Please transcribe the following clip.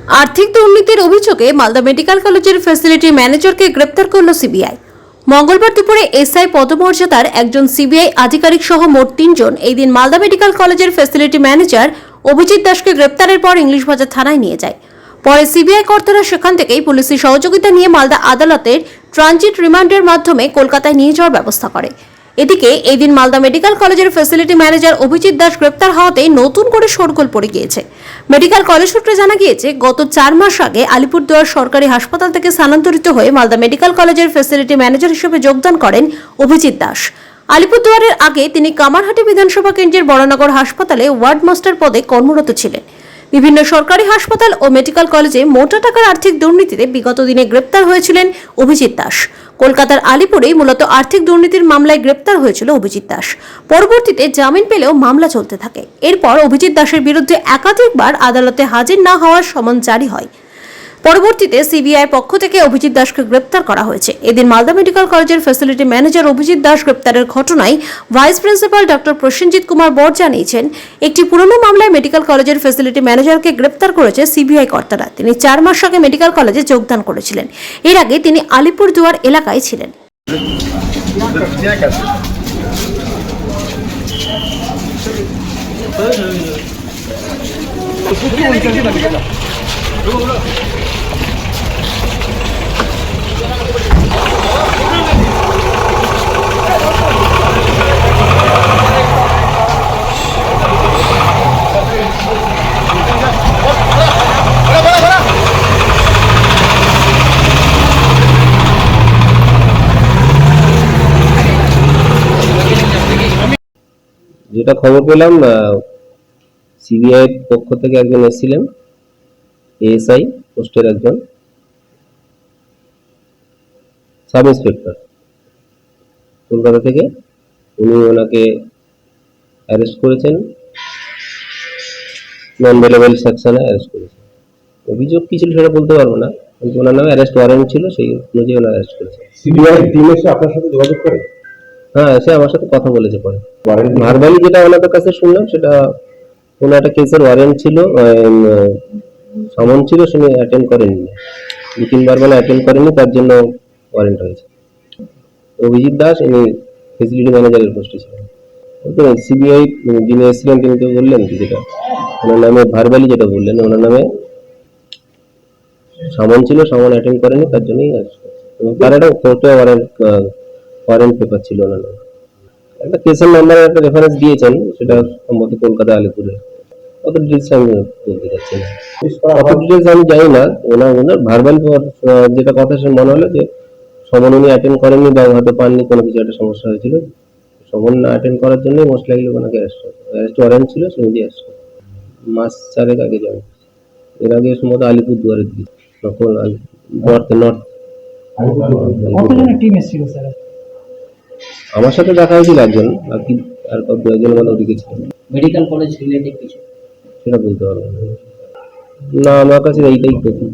আর্থিক দুর্নীতির অভিযোগে মালদা মেডিকেল কলেজের ফ্যাসিলিটি ম্যানেজারকে গ্রেপ্তার করল সিবিআই। মঙ্গলবার দুপুরে এসআই পদমর্যাদার একজন সিবিআই আধিকারিক সহ মোট 3 জন এই দিন মালদা মেডিকেল কলেজের ফ্যাসিলিটি ম্যানেজার অভিজিৎ দাসকে গ্রেপ্তারের পর ইংলিশ বাজার থানায় নিয়ে যায়। পরে সিবিআই কর্তারা সেখান থেকেই পুলিশের সহযোগিতা নিয়ে মালদা আদালতের ট্রানজিট রিমান্ডের মাধ্যমে কলকাতায় নিয়ে যাওয়ার ব্যবস্থা করে। এদিকে এই দিন মালদা মেডিকেল কলেজের ফ্যাসিলিটি ম্যানেজার অভিজিৎ দাস গ্রেপ্তার হওয়াতেই নতুন করে শোরগোল পড়ে গিয়েছে। মেডিকেল কলেজ সূত্রে জানা গিয়েছে, গত 4 মাস আগে আলিপুরদুয়ার সরকারি হাসপাতাল থেকে স্থানান্তরিত হয়ে মালদা মেডিকেল কলেজের ফ্যাসিলিটি ম্যানেজার হিসেবে যোগদান করেন অভিজিৎ দাস। আলিপুরদুয়ারের আগে তিনি কামারহাটি বিধানসভা কেন্দ্রের বড়নগর হাসপাতালে ওয়ার্ড মাস্টার পদে কর্মরত ছিলেন। বিভিন্ন সরকারি হাসপাতাল ও মেডিকেল কলেজে মোটা টাকার আর্থিক দুর্নীতিতে বিগত দিনে গ্রেপ্তার হয়েছিলেন অভিজিৎ দাস। কলকাতার আলিপুরেই মূলত আর্থিক দুর্নীতির মামলায় গ্রেপ্তার হয়েছিল অভিজিৎ দাস। পরবর্তীতে জামিন পেলেও মামলা চলতে থাকে। এরপর অভিজিৎ দাসের বিরুদ্ধে একাধিকবার আদালতে হাজির না হওয়ার সমন জারি হয়। পরবর্তীতে সিবিআই পক্ষ থেকে অভিজিৎ দাসকে গ্রেপ্তার করা হয়েছে। এদিন মালদা মেডিকেল কলেজের ফ্যাসিলিটি ম্যানেজার অভিজিৎ দাস গ্রেপ্তারের ঘটনায় vice principal doctor Prosenjit Kumar বর জানিয়েছেন, একটি পুরনো মামলায় মেডিকেল কলেজের ফ্যাসিলিটি ম্যানেজারকে গ্রেপ্তার করেছে সিবিআই কর্তারা। তিনি 4 মাস আগে মেডিকেল কলেজে যোগদান করেছিলেন। এর আগে তিনি আলিপুরদুয়ার এলাকায় ছিলেন। যেটা খবর পেলাম, সিবিআই পক্ষ থেকে একজন এসেছিলেন, এএসআই পোস্টের একজন সাব ইন্সপেক্টর কলকাতা থেকে। উনি ওনাকে অ্যারেস্ট করেছেন, নন বেলেবল সেকশনে অ্যারেস্ট করেছেন। অভিযোগ কি ছিল সেটা বলতে পারবো না, কিন্তু ওনার নামে অ্যারেস্ট ওয়ারেন্ট ছিল, সেই অনুযায়ী ওনার অ্যারেস্ট করেছে। সিবিআই টিম এসে আপনার সাথে যোগাযোগ করে? হ্যাঁ, সে আমার সাথে কথা বলেছে। পরে ভার্বালি যেটা ওনাদের কাছে শুনলাম, সেটা কোনো একটা কেসের ওয়ারেন্ট ছিল, সমন ছিল, সে অ্যাটেন্ড করেননি, 2-3 বার মানে অ্যাটেন্ড করেননি, তার জন্য ওয়ারেন্ট হয়েছে। অভিজিৎ দাস ইনি ফেসিলিটি ম্যানেজারের পোস্টে ছিলেন। সিবিআই যিনি এসেছিলেন তিনি তো বললেন কি, যেটা ওনার নামে ভার্বালি যেটা বললেন, ওনার নামে সমন ছিল, সমন অ্যাটেন্ড করেনি, তার জন্যই এবং তার একটা কোর্টে ওয়ারেন্ট পেপার ছিল ওনার নামে। একটা কেসের নাম্বারের একটা রেফারেন্স দিয়েছেন, সেটা সম্ভবত কলকাতা আলিপুরে। অত ডিটেলস আমি বলতে চাচ্ছি না, অত ডিটেলস আমি জানি না। ওনার ভার্বাল যেটা কথা সে মনে হলো যে সমন উনি অ্যাটেন্ড করেননি বা হয়তো পাননি, কোনো কিছু একটা সমস্যা হয়েছিল, সমন না অ্যাটেন্ড করার জন্যই মোস্ট লাইকলি ওনাকে অ্যারেস্ট ওয়ারেন্ট ছিল, সে নিজে অ্যারেস্ট করে। মাস 4 আগে যাবে। এর আগে সম্ভবত আলিপুরদুয়ারে দিয়েছে, নর্থ। আমার সাথে দেখা হয়েছিল একজন, বাকি আর 2-1 মানে ওদিকে ছিলেন। মেডিকেল কলেজ রিলেটেড কিছু সেটা বলতে পারবো না, আমার কাছে এইটাই কথা।